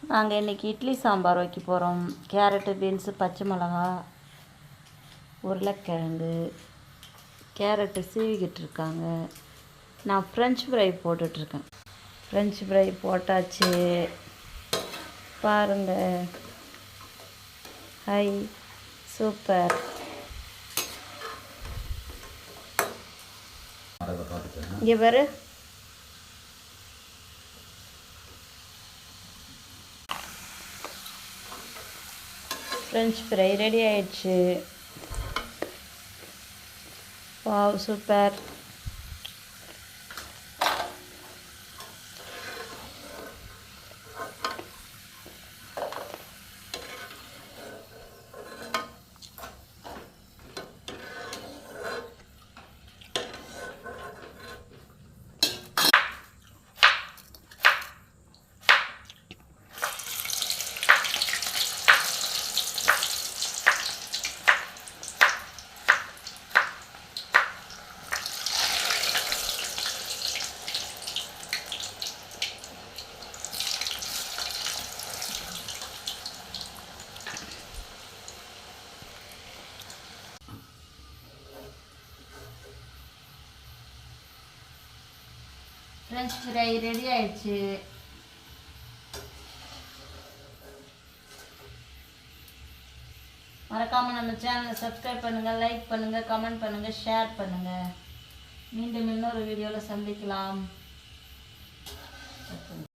நாங்கள் இன்றைக்கி இட்லி சாம்பார் வைக்க போகிறோம். கேரட்டு, பீன்ஸு, பச்சை மிளகா, உருளைக்கிழங்கு, கேரட்டு சீவிக்கிட்டு இருக்காங்க. நான் ஃப்ரெஞ்ச் ஃப்ரை போட்டுட்ருக்கேன். ஃப்ரெஞ்ச் ஃப்ரை போட்டாச்சு பாருங்கள். High, super. இங்கே பாரு, ஃப்ரெஞ்ச் ஃப்ரை ரெடி ஆயிடுச்சு. Wow, super. French fry ready ஆயிடுச்சு. மறக்காமல் நம்ம சேனலை சப்ஸ்கிரைப் பண்ணுங்கள், லைக் பண்ணுங்கள், கமெண்ட் பண்ணுங்கள், ஷேர் பண்ணுங்கள். மீண்டும் இன்னொரு வீடியோவில் சந்திக்கலாம்.